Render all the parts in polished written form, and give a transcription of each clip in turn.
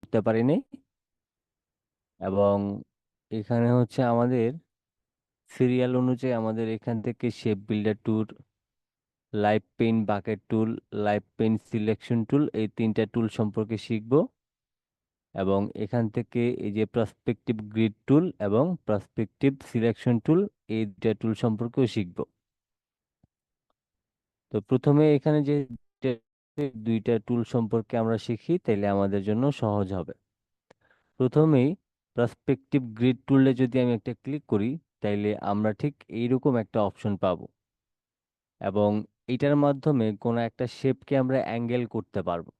করতে পারিনি। এবং এখানে হচ্ছে আমাদের সিরিয়াল অনুযায়ী আমাদের এখান থেকে শেপ বিল্ডার টুল, লাইভ পেইন বাকেট টুল, লাইভ পেইন সিলেকশন টুল, এই তিনটা টুল সম্পর্কে শিখব। এবং এখান থেকে এই যে পার্সপেক্টিভ গ্রিড টুল এবং পার্সপেক্টিভ সিলেকশন টুল, এই দুটা টুল সম্পর্কেও শিখব। তো প্রথমে এখানে যে দুইটা টুল সম্পর্কে আমরা শিখি, তাইলে আমাদের জন্য সহজ হবে। প্রথমেই পার্সপেক্টিভ গ্রিড টুলে যদি আমি একটা ক্লিক করি, তাইলে আমরা ঠিক এইরকম একটা অপশন পাবো। এবং এটার মাধ্যমে কোনো একটা শেপকে আমরা অ্যাঙ্গেল করতে পারবো।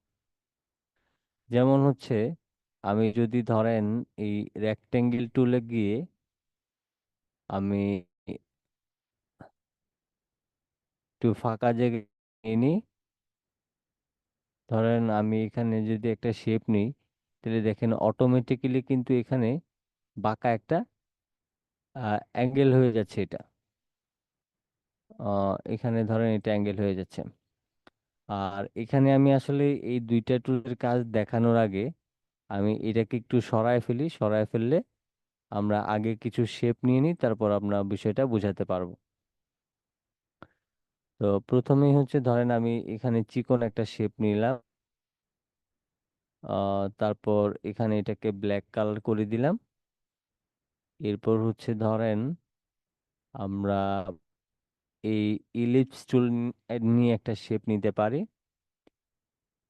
যেমন হচ্ছে, আমি যদি ধরেন এই রেক্টেঙ্গেল টুলে গিয়ে আমি একটু ফাঁকা জায়গায় নিয়ে নিই। ধরেন আমি এখানে যদি একটা শেপ নিই, তাহলে দেখেন অটোমেটিক্যালি কিন্তু এখানে বাঁকা একটা অ্যাঙ্গেল হয়ে যাচ্ছে এটা। এখানে ধরেন এটা অ্যাঙ্গেল হয়ে যাচ্ছে। আর এখানে আমি আসলে এই দুইটা টুলের কাজ দেখানোর আগে আমি এটাকে একটু সরায় ফেলি। সরায় ফেললে আমরা আগে কিছু শেপ নিয়ে নিই, তারপর আমরা বিষয়টা বোঝাতে পারবো। তো প্রথমেই হচ্ছে ধরেন আমি এখানে চিকন একটা শেপ নিলাম। তারপর এখানে এটাকে ব্ল্যাক কালার করে দিলাম। এরপর হচ্ছে ধরেন আমরা এই ইলিপস টুল নিয়ে একটা শেপ নিতে পারি।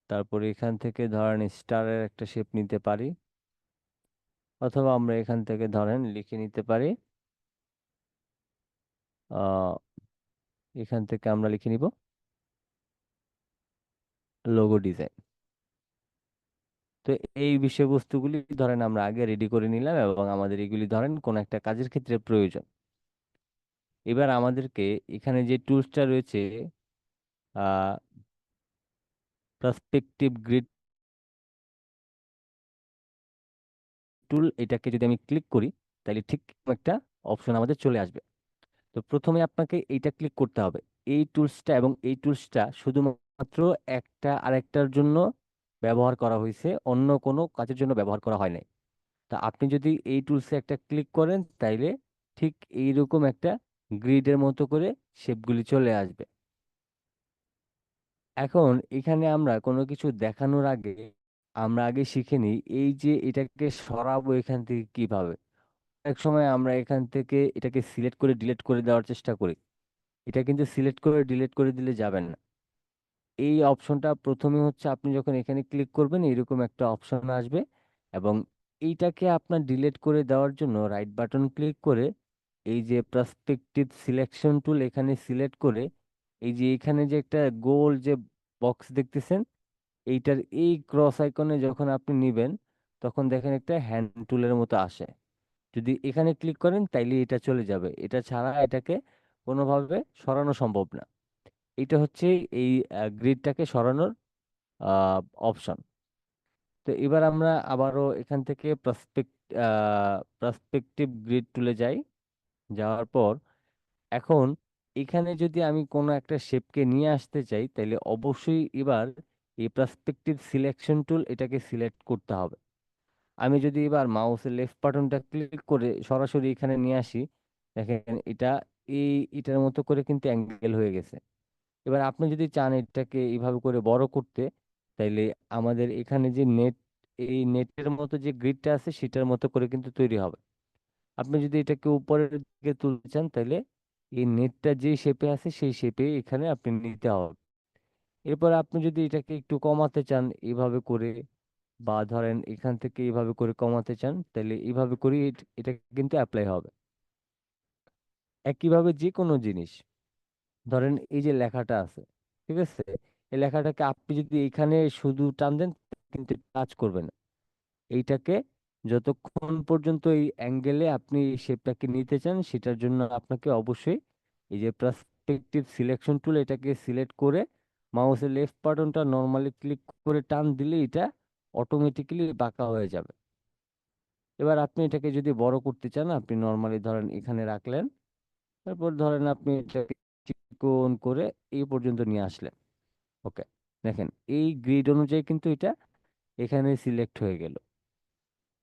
তারপর এখান থেকে ধরেন স্টারের একটা শেপ নিতে পারি, অথবা আমরা এখান থেকে ধরেন লিখে নিতে পারি। আহ এখান থেকে আমরা লিখে নিব লোগো ডিজাইন। তো এই বিষয়বস্তুগুলি ধরেন আমরা আগে রেডি করে নিলাম, এবং আমাদের এগুলি ধরেন কোন একটা কাজের ক্ষেত্রে প্রয়োজন। এবার আমাদেরকে এখানে যে টুলসটা রয়েছে, আহ পার্সপেক্টিভ গ্রিড টুল, এটাকে যদি আমি ক্লিক করি, তাহলে ঠিক একটা অপশন আমাদের চলে আসবে। তো প্রথমে আপনাকে এইটা ক্লিক করতে হবে। এই টুলসটা এবং এই টুলসটা শুধুমাত্র একটা আরেকটার জন্য ব্যবহার করা হয়েছে, অন্য কোনো কাজের জন্য ব্যবহার করা হয় নাই। তা আপনি যদি এই টুলসে একটা ক্লিক করেন, তাইলে ঠিক এইরকম একটা গ্রিডের মতো করে শেপগুলি চলে আসবে। এখন এখানে আমরা কোনো কিছু দেখানোর আগে আমরা আগে শিখে নিই এই যে এটাকে সরাবো এখান থেকে কিভাবে। এক সময় আমরা এখান থেকে এটাকে সিলেক্ট করে ডিলিট করে দেওয়ার চেষ্টা করি। এটা কিন্তু সিলেক্ট করে ডিলিট করে দিলে যাবেন না। এই অপশনটা প্রথমে হচ্ছে আপনি যখন এখানে ক্লিক করবেন, এরকম একটা অপশন আসবে। এবং এইটাকে আপনার ডিলিট করে দেওয়ার জন্য রাইট বাটন ক্লিক করে এই যে পার্সপেক্টিভ সিলেকশন টুল এখানে সিলেক্ট করে, এই যে এখানে যে একটা গোল যে বক্স দেখতেছেন, এইটার এই ক্রস আইকনে যখন আপনি নিবেন, তখন দেখেন একটা হ্যান্ড টুলের মতো আসে। যদি এখানে ক্লিক করেন, তাইলে এটা চলে যাবে। এটা ছাড়া এটাকে কোনোভাবে সরানো সম্ভব না। এটা হচ্ছে এই গ্রিডটাকে সরানোর অপশন। তো এবার আমরা আবারও এখান থেকে পার্সপেক্টিভ গ্রিড টুলে যাই। যাওয়ার পর এখন এখানে যদি আমি কোনো একটা শেপকে নিয়ে আসতে চাই, তাহলে অবশ্যই এবার এই পার্সপেক্টিভ সিলেকশন টুল এটাকে সিলেক্ট করতে হবে। আমি যদি এবার মাউসের লেফট বাটনটা ক্লিক করে সরাসরি এখানে নিয়ে আসি, দেখেন এটা এটার মতো করে কিন্তু অ্যাঙ্গেল হয়ে গেছে। এবার আপনি যদি চান এটাকে এইভাবে করে বড় করতে, তাইলে আমাদের এখানে যে এই নেটের মতো যে গ্রিডটা আছে, সেটার মতো করে কিন্তু তৈরি হবে। আপনি যদি এটাকে উপরের দিকে তুলতে চান, তাহলে এই নেটটা যে শেপে আছে সেই শেপে এখানে আপনি নিতে হবে। এরপর আপনি যদি এটাকে একটু কমাতে চান এইভাবে করে, বা ধরেন এখান থেকে এইভাবে করে কমাতে চান, তাহলে এইভাবে করে এটা কিন্তু অ্যাপ্লাই হবে। একইভাবে যে কোনো জিনিস, ধরেন এই যে লেখাটা আছে, ঠিক আছে, এই লেখাটাকে আপনি যদি এখানে শুধু টান দেন, কিন্তু কাজ করবে না। এইটাকে যতক্ষণ পর্যন্ত এই অ্যাঙ্গেলে আপনি এই শেপটাকে নিতে চান, সেটার জন্য আপনাকে অবশ্যই এই যে পার্সপেক্টিভ সিলেকশন টুল এটাকে সিলেক্ট করে মাউসের লেফট বাটনটা নর্মালি ক্লিক করে টান দিলে এটা অটোমেটিক্যালি বাঁকা হয়ে যাবে। এবার আপনি এটাকে যদি বড় করতে চান, আপনি নর্মালি ধরেন এখানে রাখলেন। তারপর ধরেন আপনি এটাকে চিকন করে এই পর্যন্ত নিয়ে আসলেন। ওকে, দেখেন এই গ্রিড অনুযায়ী কিন্তু এটা এখানে সিলেক্ট হয়ে গেল।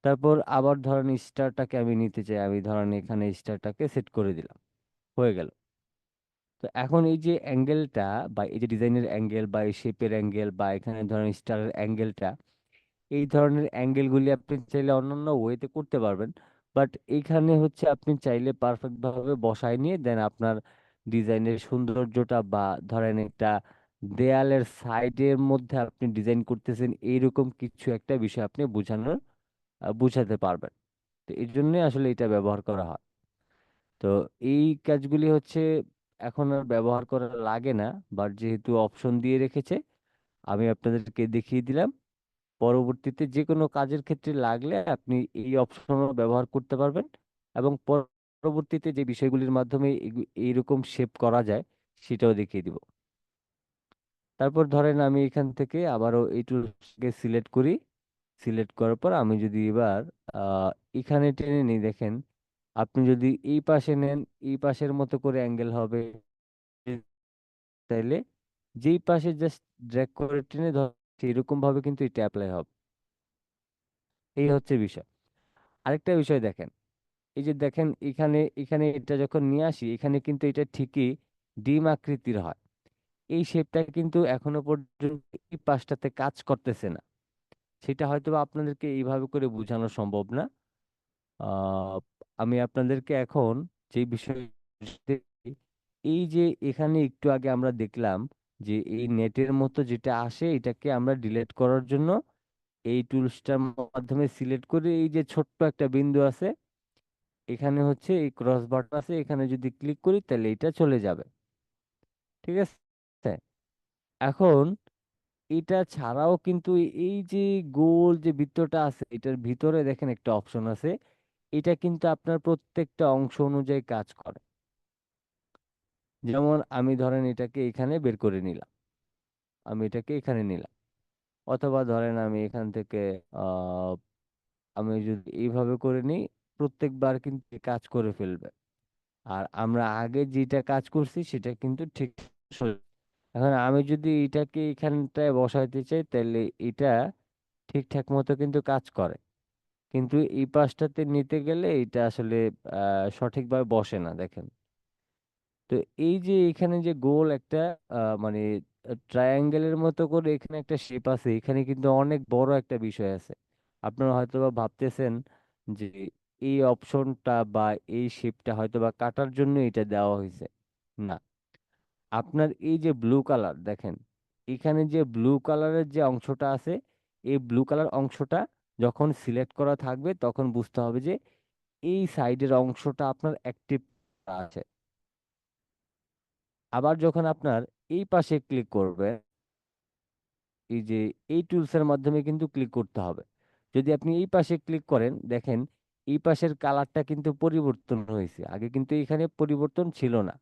তারপর আবার ধরেন স্টারটাকে আমি নিতে চাই, আমি ধরেন এখানে স্টারটাকে সেট করে দিলাম, হয়ে গেল। তো এখন এই যে অ্যাঙ্গেলটা বা এই যে ডিজাইনের অ্যাঙ্গেল বা এই শেপের অ্যাঙ্গেল বা এখানে ধরেন স্টারের অ্যাঙ্গেলটা, এই ধরনের অ্যাঙ্গেলগুলি আপনি চাইলে অন্যান্য ওয়েতে করতে পারবেন। বাট এইখানে হচ্ছে আপনি চাইলে পারফেক্ট ভাবে বসায় নিয়ে দেন আপনার ডিজাইনের সৌন্দর্যটা বা ধরেন একটা দেয়ালের সাইডের মধ্যে আপনি ডিজাইন করতেছেন এইরকম কিছু একটা বিষয় আপনি বুঝাতে পারবেন। তো এই জন্যই আসলে এটা ব্যবহার করা হয়। তো এই কাজগুলি হচ্ছে এখন আর ব্যবহার করা লাগে না, বাট যেহেতু অপশন দিয়ে রেখেছে আমি আপনাদেরকে দেখিয়ে দিলাম। পরবর্তীতে যে কোনো কাজের ক্ষেত্রে লাগলে আপনি এই অপশনও ব্যবহার করতে পারবেন, এবং পরবর্তীতে যে বিষয়গুলির মাধ্যমে এইরকম শেপ করা যায় সেটাও দেখিয়ে দিব। তারপর ধরেন আমি এখান থেকে আবারও এই টুলসকে সিলেক্ট করি। সিলেক্ট করার পর আমি যদি এবার আহ, এখানে টেনে নিই, দেখেন আপনি যদি এই পাশে নেন এই পাশের মতো করে অ্যাঙ্গেল হবে, তাইলে যেই পাশে জাস্ট ড্র্যাগ করে টেনে ধর এরকম ভাবে কিন্তু এটা অ্যাপ্লাই হবে। এই হচ্ছে বিষয়। আরেকটা বিষয় দেখেন, এই যে দেখেন এখানে এখানে এটা যখন নিয়ে আসি এখানে কিন্তু এটা ঠিকই ডিম আকৃতির হয়। এই শেপটা কিন্তু এখনো পর্যন্ত এই পাশটাতে কাজ করতেছে না। সেটা হয়তো বা আপনাদেরকে এইভাবে করে বোঝানো সম্ভব না। আহ আমি আপনাদেরকে এখন যে বিষয়, এই যে এখানে একটু আগে আমরা দেখলাম যে এই নেটের মতো যেটা আসে এটাকে আমরা ডিলিট করার জন্য এই টুলসটার মাধ্যমে সিলেক্ট করে এই যে ছোট্ট একটা বিন্দু আছে, এখানে হচ্ছে এই ক্রস বাটন আছে, এখানে যদি ক্লিক করি তাহলে এটা চলে যাবে। ঠিক আছে। এখন এটা ছাড়াও কিন্তু এই যে গোল যে বৃত্তটা আছে এটার ভিতরে দেখেন একটা অপশন আছে, এটা কিন্তু আপনার প্রত্যেকটা অংশ অনুযায়ী কাজ করে। যেমন আমি ধরেন এটাকে এখানে বের করে নিলাম, আমি এটাকে এখানে নিলাম, অথবা ধরেন আমি এখান থেকে আহ আমি যদি এইভাবে করে নিই, প্রত্যেকবার কিন্তু এ কাজ করে ফেলবে। আর আমরা আগে যেটা কাজ করছি সেটা কিন্তু ঠিক সোজা। এখন আমি যদি এটাকে এখানটায় বসাইতে চাই তাহলে এটা ঠিকঠাক মতো কিন্তু কাজ করে, কিন্তু এই পাশটাতে নিতে গেলে এটা আসলে সঠিকভাবে বসে না, দেখেন। তো এই যে এখানে যে গোল একটা মানে ট্রায়াঙ্গেলের মতো করে এখানে একটা শেপ আছে, এখানে কিন্তু অনেক বড় একটা বিষয় আছে। আপনারা হয়তোবা ভাবতেছেন যে এই অপশনটা বা এই শেপটা হয়তোবা কাটার জন্য এটা দেওয়া হয়েছে। না, আপনার এই যে ব্লু কালার দেখেন, এখানে যে ব্লু কালারের যে অংশটা আছে, এই ব্লু কালার অংশটা যখন সিলেক্ট করা থাকবে তখন বুঝতে হবে যে এই সাইডের অংশটা আপনার অ্যাক্টিভ আছে। আবার যখন আপনার এই পাশে ক্লিক করবে, এই যে এই টুলসের মাধ্যমে কিন্তু ক্লিক করতে হবে। যদি আপনি এই পাশে ক্লিক করেন দেখেন এই পাশের কালারটা কিন্তু পরিবর্তন হয়েছে, আগে কিন্তু এখানে পরিবর্তন ছিল না।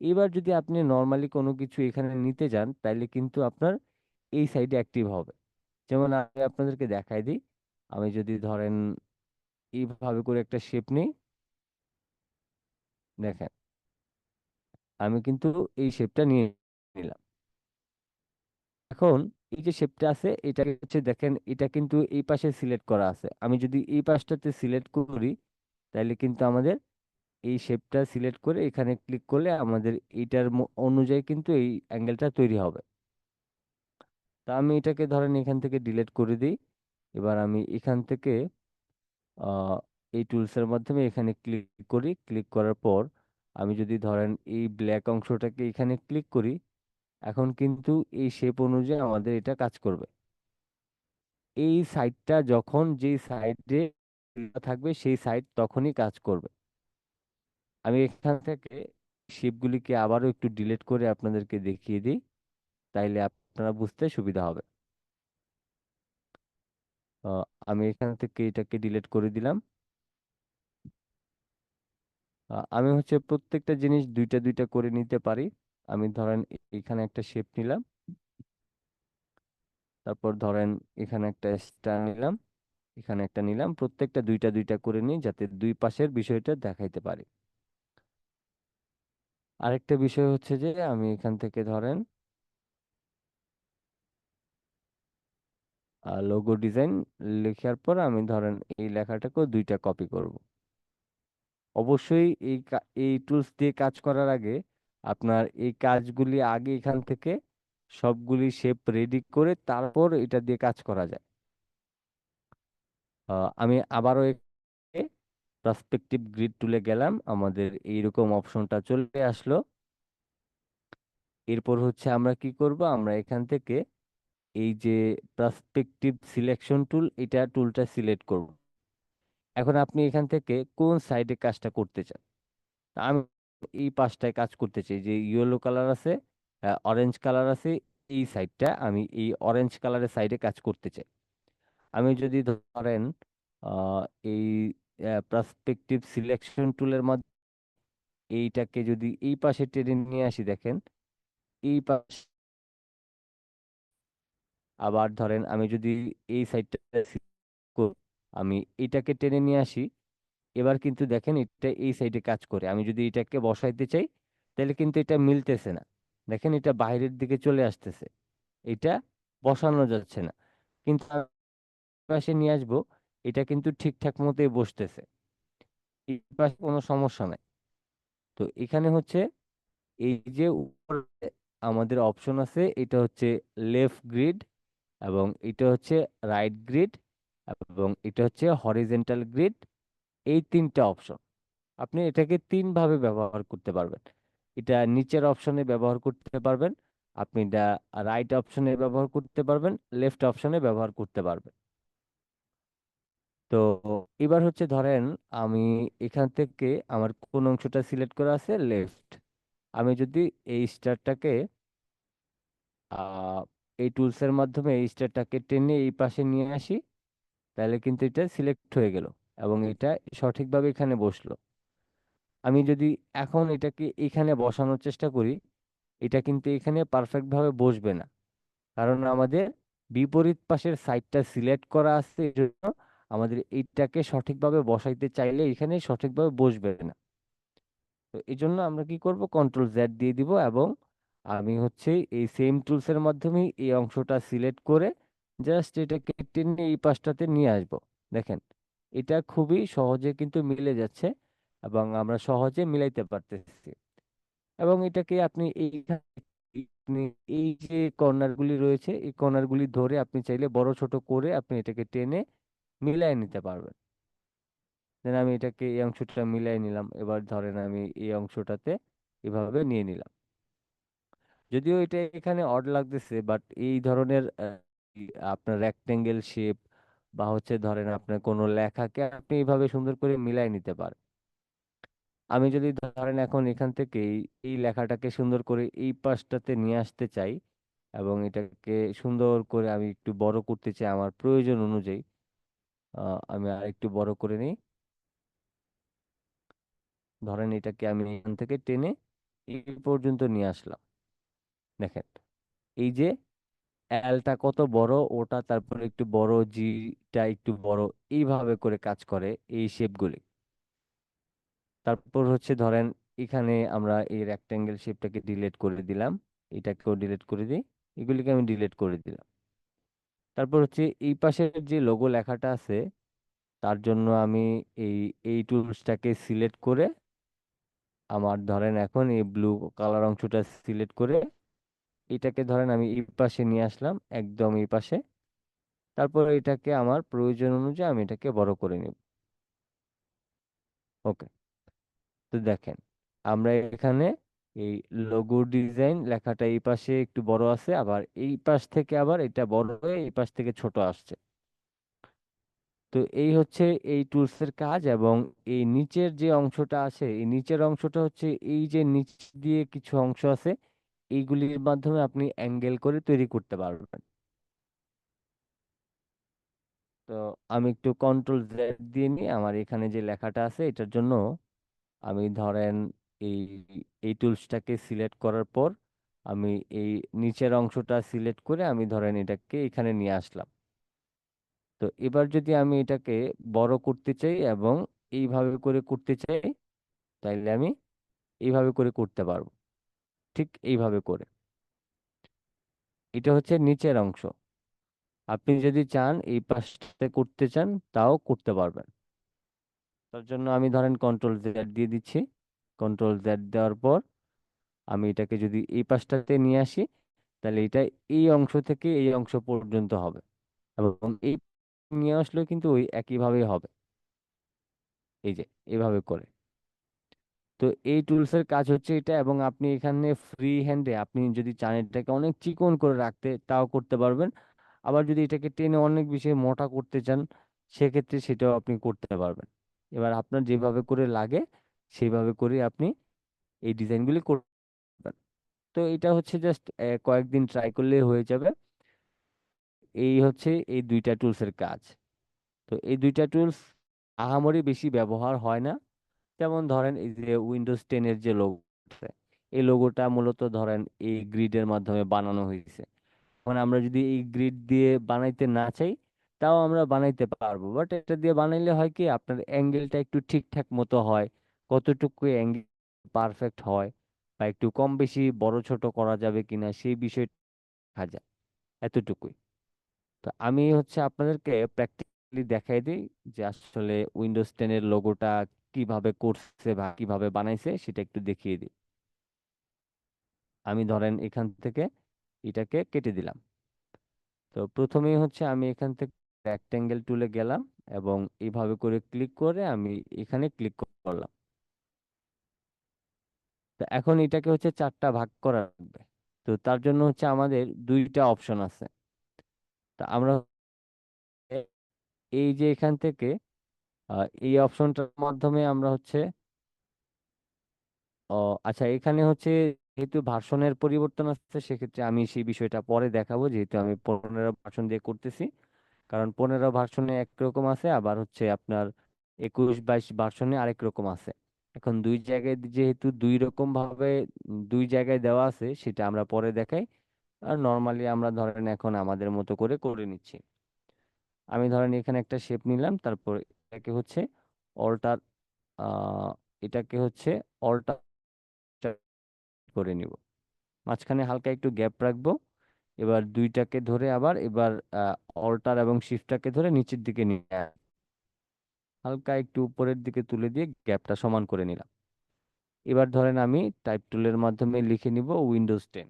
এবার যদি আপনি নর্মালি কোনো কিছু এখানে নিতে যান তাহলে কিন্তু আপনার এই সাইডে অ্যাক্টিভ হবে। যেমন আমি আপনাদেরকে দেখাই দিই, আমি যদি ধরেন এইভাবে করে একটা শেপ নিই, দেখেন আমি কিন্তু এই শেপটা নিয়ে নিলাম। এখন এই যে শেপটা আছে এটা হচ্ছে দেখেন এটা কিন্তু এই পাশে সিলেক্ট করা আছে, আমি যদি এই পাশটাতে সিলেক্ট করি তাহলে কিন্তু আমাদের এই শেপটা সিলেক্ট করে এখানে ক্লিক করলে আমাদের এইটার অনুযায়ী কিন্তু এই অ্যাঙ্গেলটা তৈরি হবে। তা আমি এটাকে ধরেন এখান থেকে ডিলিট করে দিই। এবার আমি এখান থেকে আহ, এই টুলসের মাধ্যমে এখানে ক্লিক করি, ক্লিক করার পর আমি যদি ধরেন এই ব্ল্যাক অংশটাকে এখানে ক্লিক করি, এখন কিন্তু এই শেপ অনুযায়ী আমাদের এটা কাজ করবে। এই সাইডটা যখন যেই সাইডে থাকবে সেই সাইড তখনই কাজ করবে। আমি এখান থেকে শেপগুলিকে আবারও একটু ডিলিট করে আপনাদেরকে দেখিয়ে দিই, তাইলে আপনারা বুঝতে সুবিধা হবে। আহ, আমি এখান থেকে এটাকে ডিলিট করে দিলাম। আমি হচ্ছে প্রত্যেকটা জিনিস দুইটা দুইটা করে নিতে পারি। আমি ধরেন এখানে একটা শেপ নিলাম, তারপর ধরেন এখানে একটা স্টার নিলাম, এখানে একটা নিলাম, প্রত্যেকটা দুইটা দুইটা করে নিই যাতে দুই পাশের বিষয়টা দেখাইতে পারি। আরেকটা বিষয় হচ্ছে যে আমি এখান থেকে ধরেন লোগো ডিজাইন লেখার পর আমি ধরেন এই লেখাটাকেও দুইটা কপি করব। অবশ্যই এই টুলস দিয়ে কাজ করার আগে আপনার এই কাজগুলি আগে এখান থেকে সবগুলি শেপ রেডি করে তারপর এটা দিয়ে কাজ করা যায়। আমি আবারও পার্সপেক্টিভ গ্রিড টুলে গেলাম, আমাদের এইরকম অপশনটা চলে আসলো। এরপর হচ্ছে আমরা কি করব, আমরা এখান থেকে এই যে পার্সপেক্টিভ সিলেকশন টুল, এটা টুলটা সিলেক্ট করব। এখন আপনি এখান থেকে কোন সাইডে কাজটা করতে চান। তা আমি এই পাশটায় কাজ করতে চাই, যে ইয়েলো কালার আছে, অরেঞ্জ কালার আছে, এই সাইডটা আমি এই অরেঞ্জ কালারের সাইডে কাজ করতে চাই। আমি যদি ধরেন আহ, এই পার্সপেক্টিভ সিলেকশন টুলের মাধ্যমে এইটাকে যদি এই পাশে টেনে নিয়ে আসি, দেখেন এই পাশ, আবার ধরেন আমি যদি এই সাইডটা আমি এটাকে টেনে নিয়ে আসি, এবার কিন্তু দেখেন এটা এই সাইডে কাজ করে। আমি যদি এটাকে বসাইতে চাই তাহলে কিন্তু এটা মিলতেছে না, দেখেন এটা বাইরের দিকে চলে আসতেছে, এটা বসানো যাচ্ছে না। কিন্তু আমি পাশে নিয়ে আসবো, এটা কিন্তু ঠিকঠাক মতোই বসতেছে, এই পাশে কোনো সমস্যা নাই। তো এখানে হচ্ছে এই যে উপরে আমাদের অপশন আছে, এটা হচ্ছে লেফট গ্রিড, এবং এটা হচ্ছে রাইট গ্রিড, এবং এটা হচ্ছে হরিজেন্টাল গ্রিড। এই তিনটা অপশন আপনি এটাকে তিন ভাবে ব্যবহার করতে পারবেন। এটা নিচের অপশনে ব্যবহার করতে পারবেন, আপনি এটা রাইট অপশনে ব্যবহার করতে পারবেন, লেফট অপশনে ব্যবহার করতে পারবেন। তো এবার হচ্ছে ধরেন আমি এখান থেকে আমার কোন অংশটা সিলেক্ট করা আছে, লেফট। আমি যদি এই স্টারটাকে আহ এই টুলসের মাধ্যমে এই স্টারটাকে টেনে এই পাশে নিয়ে আসি, তাহলে কিন্তু এটা সিলেক্ট হয়ে গেল এবং এটা সঠিকভাবে এখানে বসলো। আমি যদি এখন এটাকে এখানে বসানোর চেষ্টা করি, এটা কিন্তু এখানে পারফেক্ট ভাবে বসবে না, কারণ আমাদের বিপরীত পাশের সাইডটা সিলেক্ট করা আছে, এই জন্য আমাদের এইটাকে সঠিকভাবে বসাইতে চাইলে এখানে সঠিকভাবে বসবে না। তো এই জন্য আমরা কি করব, কন্ট্রোল জেড দিয়ে দিব, এবং আমি হচ্ছে এই সেম টুলসের মাধ্যমে এই অংশটা সিলেক্ট করে জাস্ট এটাকে টেনে এই পাশটাতে নিয়ে আসব। দেখেন এটা খুবই সহজে কিন্তু মিলে যাচ্ছে, এবং আমরা সহজে মিলাইতে পারতেছি। এবং এটাকে আপনি আপনি এই যে কর্নারগুলি রয়েছে, এই কর্নারগুলি ধরে আপনি চাইলে বড় ছোট করে আপনি এটাকে টেনে মিলাই নিতে পারবেন। দেন আমি এটাকে এই অংশটা মিলাই নিলাম, এবার ধরেন আমি এই অংশটাতে এভাবে নিয়ে নিলাম। যদিও এটা এখানে অড লাগতেছে, বাট এই ধরনের আপনার রেক্টেঙ্গেল শেপ বা হচ্ছে ধরেন আপনার কোনো লেখাকে আপনি এইভাবে সুন্দর করে মিলাই নিতে পারেন। আমি যদি ধরেন এখন এখান থেকে এই লেখাটাকে সুন্দর করে এই পাশটাতে নিয়ে আসতে চাই, এবং এটাকে সুন্দর করে আমি একটু বড় করতে চাই আমার প্রয়োজন অনুযায়ী, আমি আর একটু বড় করে নিই। ধরেন এটাকে আমি এখান থেকে টেনে এই পর্যন্ত নিয়ে আসলাম। দেখেন এই যে এলটা কত বড়, ওটা তারপরে একটু বড়, জিটা একটু বড়, এইভাবে করে কাজ করে এই শেপগুলি। তারপর হচ্ছে ধরেন এখানে আমরা এই রেক্টেঙ্গেল শেপটাকে ডিলিট করে দিলাম, এটাকেও ডিলিট করে দিই, এগুলিকে আমি ডিলিট করে দিলাম। তারপর হচ্ছে এই পাশের যে লোগো লেখাটা আছে, তার জন্য আমি এই এই টুলসটাকে সিলেক্ট করে আমার ধরেন এখন এই ব্লু কালার অংশটা সিলেক্ট করে এটাকে ধরেন আমি এই পাশে নিয়ে আসলাম, একদম এই পাশে। তারপর এটাকে আমার প্রয়োজন অনুযায়ী আমি এটাকে বড় করে নিব। ওকে, তো দেখেন আমরা এখানে এই লোগো ডিজাইন লেখাটা এই পাশে একটু বড় আছে, আবার এই পাশ থেকে আবার এটা বড় হয়ে এই পাশ থেকে ছোট আসছে। তো এই হচ্ছে এই টুলসের কাজ। এবং এই নিচের যে অংশটা আছে, এই নিচের অংশটা হচ্ছে এই যে নিচ দিয়ে কিছু অংশ আছে, এইগুলির মাধ্যমে আপনি অ্যাঙ্গেল করে তৈরি করতে পারবেন। তো আমি একটু কন্ট্রোল জেড দিয়ে নিই, আমার এখানে যে লেখাটা আছে এটার জন্য আমি ধরেন এই এই টুলসটাকে সিলেক্ট করার পর আমি এই নিচের অংশটা সিলেক্ট করে আমি ধরেন এটাকে এখানে নিয়ে আসলাম। তো এবার যদি আমি এটাকে বড় করতে চাই এবং এইভাবে করে করতে চাই, তাইলে আমি এইভাবে করে করতে পারবো, ঠিক এইভাবে করে। এটা হচ্ছে নিচের অংশ। আপনি যদি চান এই পাশটাতে করতে চান তাও করতে পারবেন। তার জন্য আমি ধরেন কন্ট্রোল জেড দিয়ে দিচ্ছি। কন্ট্রোল জেড দেওয়ার পর আমি এটাকে যদি এই পাশটাতে নিয়ে আসি, তাহলে এটা এই অংশ থেকে এই অংশ পর্যন্ত হবে, এবং এই নিয়ে আসলেও কিন্তু ওই একইভাবেই হবে, এই যে এভাবে করে। তো এই টুলসের কাজ হচ্ছে এটা, এবং আপনি এখানে ফ্রি হ্যান্ডে আপনি যদি চান এটাকে অনেক চিকন করে রাখতে তাও করতে পারবেন। আবার যদি এটাকে টেনে অনেক বেশি মোটা করতে চান, সেক্ষেত্রে সেটাও আপনি করতে পারবেন। এবার আপনার যেভাবে করে লাগে সেইভাবে করে আপনি এই ডিজাইনগুলি করবেন। তো এটা হচ্ছে জাস্ট কয়েকদিন ট্রাই করলে হয়ে যাবে। এই হচ্ছে এই দুইটা টুলসের কাজ। তো এই দুইটা টুলস আহামরি বেশি ব্যবহার হয় না। যেমন ধরেন এই যে উইন্ডোজ 10-এর যে লোগো, এই লোগোটা মূলত ধরেন এই গ্রিডের মাধ্যমে বানানো হয়েছে। এখন আমরা যদি এই গ্রিড দিয়ে বানাইতে না চাই, তাও আমরা বানাইতে পারবো, বাট এটা দিয়ে বানাইলে হয় কি আপনার অ্যাঙ্গেলটা একটু ঠিকঠাক মতো হয়, কতটুকু অ্যাঙ্গেল পারফেক্ট হয়, বা একটু কম বেশি বড় ছোট করা যাবে কিনা সেই বিষয়টা দেখা যায়, এতটুকুই। তো আমি হচ্ছে আপনাদেরকে প্র্যাকটিক্যালি দেখাই দিই যে আসলে উইন্ডোজ 10-এর লোগোটা কিভাবে করছে বা কিভাবে বানাইছে সেটা একটু দেখিয়ে দিই। আমি ধরেন এখান থেকে এটাকে কেটে দিলাম। তো প্রথমেই হচ্ছে আমি এখান থেকে রেক্টেঙ্গেল টুলে গেলাম, এবং এইভাবে করে ক্লিক করে আমি এখানে ক্লিক করলাম। তো এখন এটাকে হচ্ছে চারটা ভাগ করা লাগবে। তো তার জন্য হচ্ছে আমাদের দুইটা অপশন আছে। তা আমরা এই যে এখান থেকে এই অপশনটার মাধ্যমে আমরা হচ্ছে ও আচ্ছা, এখানে হচ্ছে যেহেতু ভার্সনের পরিবর্তন আসছে, সেক্ষেত্রে আমি সেই বিষয়টা পরে দেখাবো, যেহেতু আমি 15 ভার্সন দিয়ে করতেছি। কারণ 15 ভার্সনে একরকম আছে, আবার হচ্ছে আপনার 21-22 ভার্সনে আরেক রকম আছে। এখন দুই জায়গায় যেহেতু দুই রকম ভাবে দুই জায়গায় দেওয়া আছে, সেটা আমরা পরে দেখাই। আর নর্মালি আমরা ধরেন এখন আমাদের মতো করে করে নিচ্ছি। আমি ধরেন এখানে একটা শেপ নিলাম, তারপর এটাকে হচ্ছে অল্টার এটাকে হচ্ছে অল্টার করে নিব। মাঝখানে হালকা একটু গ্যাপ রাখবো। এবার দুইটাকে ধরে আবার এবার অল্টার এবং শিফটটাকে ধরে নিচের দিকে নিয়ে হালকা একটু উপরের দিকে তুলে দিয়ে গ্যাপটা সমান করে নিলাম। এবার ধরেন আমি টাইপ টুলের মাধ্যমে লিখে নিব উইন্ডোজ 10।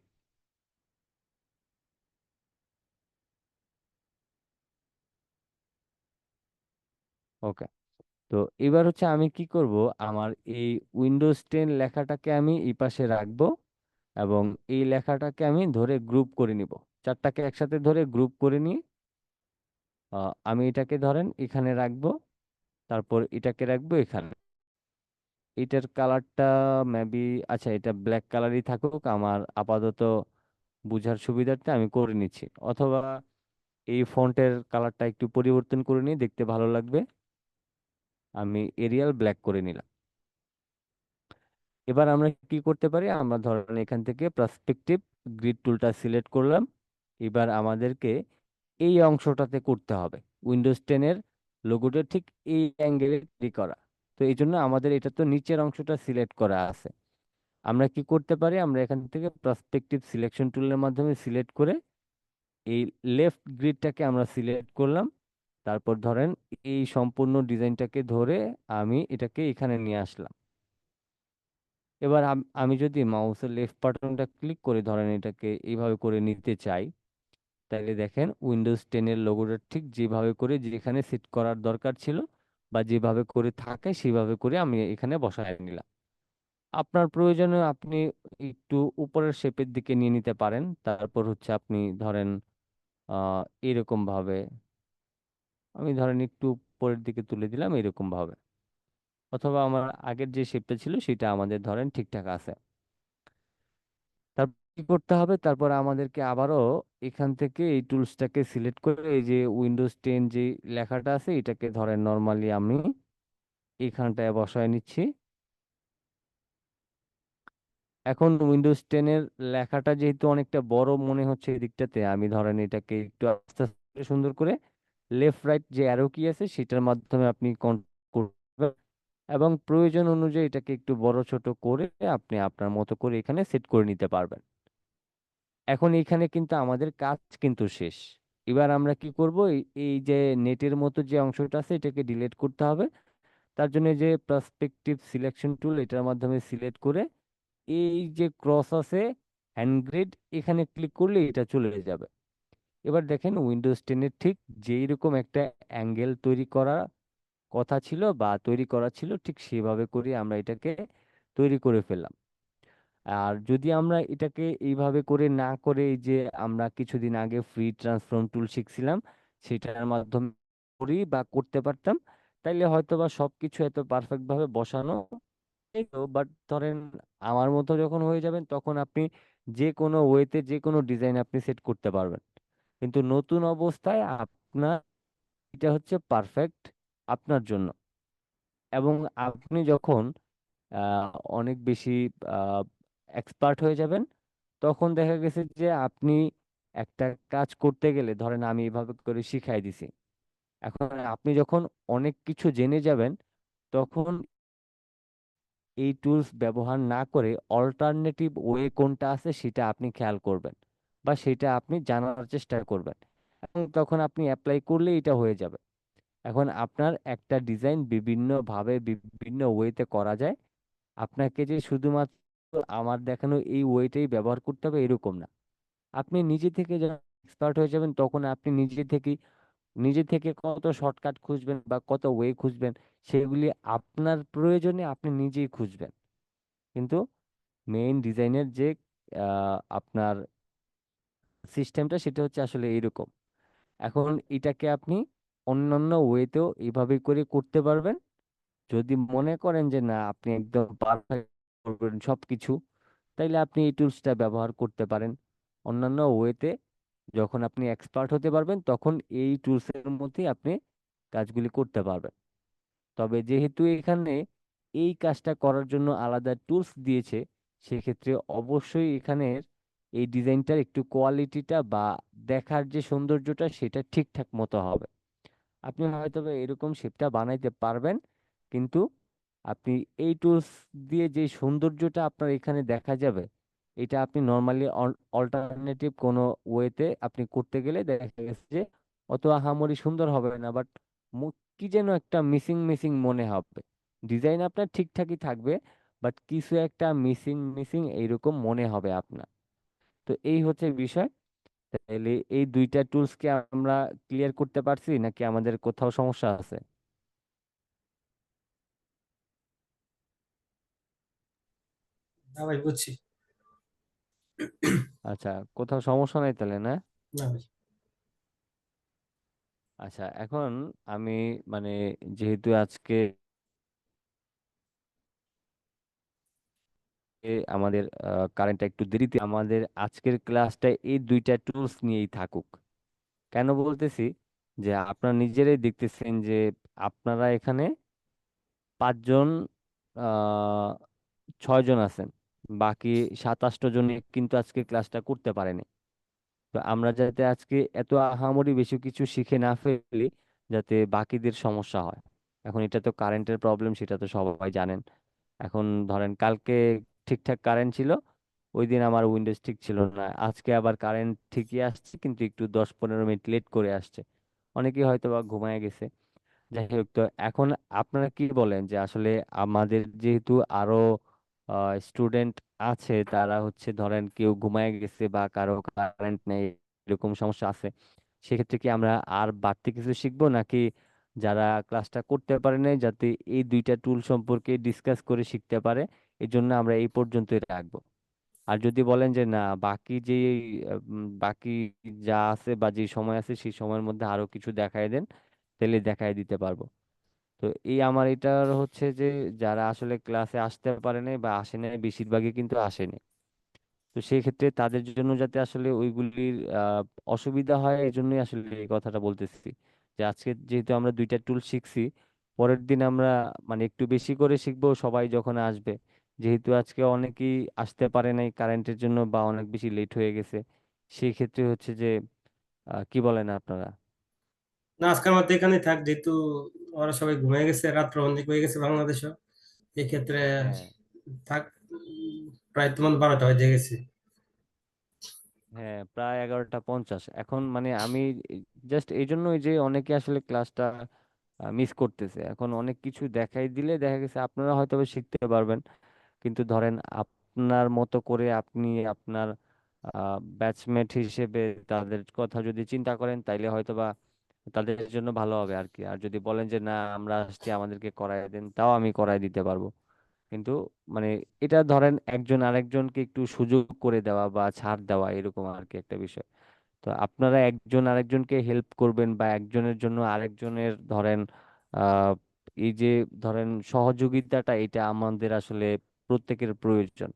ওকে। তো এবার হচ্ছে আমি কি করব, আমার এই উইন্ডোজ 10 লেখাটাকে আমি এই পাশে রাখবো, এবং এই লেখাটাকে আমি ধরে গ্রুপ করে নিব। চারটাকে একসাথে ধরে গ্রুপ করে নিয়ে আমি এটাকে ধরেন এখানে রাখবো, তারপর এটাকে রাখবো এখানে। এটার কালারটা মেবি, আচ্ছা এটা ব্ল্যাক কালারই থাকুক, আমার আপাতত বুঝার সুবিধার্থে আমি করে নিচ্ছি। অথবা এই ফন্টের কালারটা একটু পরিবর্তন করে নিই, দেখতে ভালো লাগবে। আমি এরিয়াল ব্ল্যাক করে নিলাম। এবার আমরা কি করতে পারি, আমরা ধরেন এখান থেকে পার্সপেক্টিভ গ্রিড টুলটা সিলেক্ট করলাম। এবার আমাদেরকে এই অংশটাতে করতে হবে উইন্ডোজ 10-এর লোগোটা ঠিক এই অ্যাঙ্গেলে করা। তো এই জন্য আমাদের এটা তো নিচের অংশটা সিলেক্ট করা আছে। আমরা কি করতে পারি, আমরা এখান থেকে পার্সপেক্টিভ সিলেকশন টুলের মাধ্যমে সিলেক্ট করে এই লেফট গ্রিডটাকে আমরা সিলেক্ট করলাম। তারপর ধরেন এই সম্পূর্ণ ডিজাইনটাকে ধরে আমি এটাকে এখানে নিয়ে আসলাম। এবার আমি যদি মাউসের লেফট বাটনটা ক্লিক করে ধরেন এটাকে এইভাবে করে নিতে চাই, তাহলে দেখেন উইন্ডোজ 10-এর লোগোটা ঠিক যেভাবে করে যেখানে সেট করার দরকার ছিল বা যেভাবে করে থাকে সেভাবে করে আমি এখানে বসায় নিলাম। আপনার প্রয়োজনে আপনি একটু উপরের শেপের দিকে নিয়ে নিতে পারেন। তারপর হচ্ছে আপনি ধরেন এরকম ভাবে, আমি ধরেন একটু উপরের দিকে তুলে দিলাম এরকম ভাবে। অথবা আমার আগের যে শেপটা ছিল সেটা আমাদের ধরেন ঠিকঠাক আছে। তারপর কি করতে হবে, তারপর আমাদেরকে আবারও এখান থেকে এই টুলসটাকে সিলেক্ট করে এই যে উইন্ডোজ 10 যে লেখাটা আছে এটাকে ধরেন নর্মালি আমি এইখানটায় বসায় নিচ্ছি। এখন উইন্ডোজ 10-এর লেখাটা যেহেতু অনেকটা বড় মনে হচ্ছে এই দিকটাতে, আমি ধরেন এটাকে একটু আস্তে আস্তে সুন্দর করে লেফট রাইট যে অ্যারো কি আছে সেটার মাধ্যমে আপনি কন্ট্রোল করবেন, এবং প্রয়োজন অনুযায়ী এটাকে একটু বড় ছোট করে আপনি আপনার মতো করে এখানে সেট করে নিতে পারবেন। এখন এখানে কিন্তু আমাদের কাজ কিন্তু শেষ। এবার আমরা কি করব, এই যে নেটের মতো যে অংশটা আছে এটাকে ডিলিট করতে হবে। তার জন্য এই যে পার্সপেক্টিভ সিলেকশন টুল, এটার মাধ্যমে সিলেক্ট করে এই যে ক্রস আছে হ্যান্ড গ্রিড, এখানে ক্লিক করলে এটা চলে যাবে। এবার দেখেন উইন্ডোজ 10-এর ঠিক যেই রকম একটা অ্যাঙ্গেল তৈরি করা কথা ছিল বা তৈরি করা ছিল, ঠিক সেভাবে করে আমরা এটাকে তৈরি করে ফেললাম। আর যদি আমরা এটাকে এইভাবে করে না করে, এই যে আমরা কিছুদিন আগে ফ্রি ট্রান্সফর্ম টুল শিখছিলাম সেটার মাধ্যমে করি বা করতে পারতাম, তাইলে হয়তো বা সবকিছু এত পারফেক্ট ভাবে বসানো এই তো। বাট ধরেন আমার মতো যখন হয়ে যাবেন তখন আপনি যে কোনো ওয়েতে যে কোনো ডিজাইন আপনি সেট করতে পারবেন। কিন্তু নতুন অবস্থায় আপনার এটা হচ্ছে পারফেক্ট আপনার জন্য। এবং আপনি যখন আহ, অনেক বেশি এক্সপার্ট হয়ে যাবেন, তখন দেখা গেছে যে আপনি একটা কাজ করতে গেলে, ধরেন আমি এভাবে করে শিখাই দিছি, এখন আপনি যখন অনেক কিছু জেনে যাবেন, তখন এই টুলস ব্যবহার না করে অল্টারনেটিভ ওয়ে কোনটা আছে সেটা আপনি খেয়াল করবেন বা সেটা আপনি জানার চেষ্টা করবেন, এবং তখন আপনি অ্যাপ্লাই করলে এটা হয়ে যাবে। এখন আপনার একটা ডিজাইন বিভিন্ন ভাবে বিভিন্ন ওয়েতে করা যায়। আপনাকে যে শুধুমাত্র আমার দেখানো এই ওয়েটাই ব্যবহার করতে হবে এরকম না। আপনি নিজে থেকে যখন এক্সপার্ট হয়ে যাবেন, তখন আপনি নিজে থেকে কত শর্টকাট খুঁজবেন বা কত ওয়ে খুঁজবেন, সেগুলি আপনার প্রয়োজনে আপনি নিজেই খুঁজবেন। কিন্তু মেইন ডিজাইনের যে আপনার সিস্টেমটা সেটা হচ্ছে আসলে এইরকম। এখন এটাকে আপনি অন্যান্য ওয়েতেও এইভাবে করে করতে পারবেন। যদি মনে করেন যে না আপনি একদম পারফেক্ট করবেন সবকিছু, তাইলে আপনি এই টুলসটা ব্যবহার করতে পারেন। অন্যান্য ওয়েতে যখন আপনি এক্সপার্ট হতে পারবেন, তখন এই টুলসের মধ্যেই আপনি কাজগুলি করতে পারবেন। তবে যেহেতু এখানে এই কাজটা করার জন্য আলাদা টুলস দিয়েছে, সেক্ষেত্রে অবশ্যই এখানে এই ডিজাইনটার একটু কোয়ালিটিটা বা দেখার যে সৌন্দর্যটা সেটা ঠিকঠাক মতো হবে। আপনি হয়তো বা এরকম শেপটা বানাইতে পারবেন, কিন্তু আপনি এই টুলস দিয়ে যে সৌন্দর্যটা আপনার এখানে দেখা যাবে, এটা আপনি নর্মালি অল্টারনেটিভ কোনো ওয়েতে আপনি করতে গেলে দেখা গেছে যে অত আহামরি সুন্দর হবে না, বাট কি যেন একটা মিসিং মিসিং মনে হবে। ডিজাইন আপনার ঠিকঠাকই থাকবে, বাট কিছু একটা মিসিং মিসিং এইরকম মনে হবে আপনার। তো এই হচ্ছে বিষয়। তাহলে এই দুইটা টুলস কি আমরা ক্লিয়ার করতে পারছি নাকি আমাদের কোথাও সমস্যা আছে? না ভাই, বুঝছি। আচ্ছা, কোথাও সমস্যা নাই তাহলে, না? না ভাই। আচ্ছা, এখন আমি মানে যেহেতু আজকে আমাদের কারেন্টটা একটু দেরিতে, আমাদের আজকের ক্লাসটা এই দুইটা টুলস নিয়েই থাকুক। কেন বলতেছি, যে আপনারা নিজেরাই দেখতেছেন যে আপনারা এখানে 5 জন, 6 জন আছেন, বাকি 27 জন কিন্তু আজকে ক্লাসটা করতে পারেনি। তো আমরা যাতে আজকে এত আহামরি বেশি কিছু শিখে না ফেলি, যাতে বাকিদের সমস্যা হয়। এখন এটা তো কারেন্টের প্রবলেম, সেটা তো সবাই জানেন। এখন ধরেন কালকে ঠিকঠাক কারেন্ট ছিল, ওই দিন আমার উইন্ডোজ ঠিক ছিল না, আজকে আবার কারেন্ট ঠিকই আসছে কিন্তু একটু 10-15 মিনিট লেট করে আসছে। অনেকেই হয়তো বা ঘুমায় গেছে। যাই হোক, তো এখন আপনারা কি বলেন যে আসলে আমাদের যেহেতু আরো স্টুডেন্ট আছে, তারা হচ্ছে ধরেন কেউ ঘুমায় গেছে বা কারো কারেন্ট নেই, এরকম সমস্যা আছে, সেক্ষেত্রে কি আমরা আর বাড়তি কিছু শিখবো, নাকি যারা ক্লাসটা করতে পারে নাই যাতে এই দুইটা টুল সম্পর্কে ডিসকাস করে শিখতে পারে, এই জন্য আমরা এই পর্যন্তই রাখবো? আর যদি বলেন যে না, বাকি যে বাকি যা আছে বা যে সময় আছে সেই সময়ের মধ্যে আরো কিছু দেখায় দেন, তাহলে দেখায় দিতে পারবো। তো এই আমার এটার হচ্ছে যে যারা আসলে ক্লাসে আসতে পারে নাই বা আসে নাই, বেশিরভাগই কিন্তু আসেনি। তো সেই ক্ষেত্রে তাদের জন্য যাতে আসলে ওইগুলির অসুবিধা হয়, এই জন্যই আসলে এই কথাটা বলতেছি, যে আজকে যেহেতু আমরা দুইটা টুল শিখছি, পরের দিন আমরা মানে একটু বেশি করে শিখবো সবাই যখন আসবে। যেহেতু আজকে অনেকেই আসতে পারে নাই কারেন্টের জন্য বা অনেক বেশি লেট হয়ে গেছে, সেই ক্ষেত্রে হচ্ছে যে কি বলেন আপনারা? না, আজকের মধ্যে এখানে থাক, যেহেতু ওরা সবাই ঘুমিয়ে গেছে, রাত্র অনেক হয়ে গেছে বাংলাদেশও। এক্ষেত্রে হ্যাঁ, থাক। প্রায় তোমার 12টা হয়ে গেছে। হ্যাঁ, প্রায় 11টা 50 এখন। মানে আমি জাস্ট এই জন্যই যে অনেকে আসলে ক্লাসটা মিস করতেছে। এখন অনেক কিছু দেখাই দিলে দেখা গেছে আপনারা হয়তো বা শিখতে পারবেন, কিন্তু ধরেন আপনার মতো করে আপনি আপনার ব্যাচমেট হিসেবে তাদের কথা যদি চিন্তা করেন তাইলে হয়তো বা তাদের জন্য ভালো হবে আর কি। আর যদি বলেন যে না আমরা আসছি আমাদেরকে করাই দেন, তাও আমি করাই দিতে পারবো। কিন্তু মানে এটা ধরেন একজন আরেকজনকে একটু সুযোগ করে দেওয়া বা ছাড় দেওয়া, এরকম আর কি একটা বিষয়। তো আপনারা একজন আরেকজনকে হেল্প করবেন বা একজনের জন্য আরেকজনের ধরেন আহ এই যে ধরেন সহযোগিতাটা, এটা আমাদের আসলে প্রত্যেকের প্রয়োজন।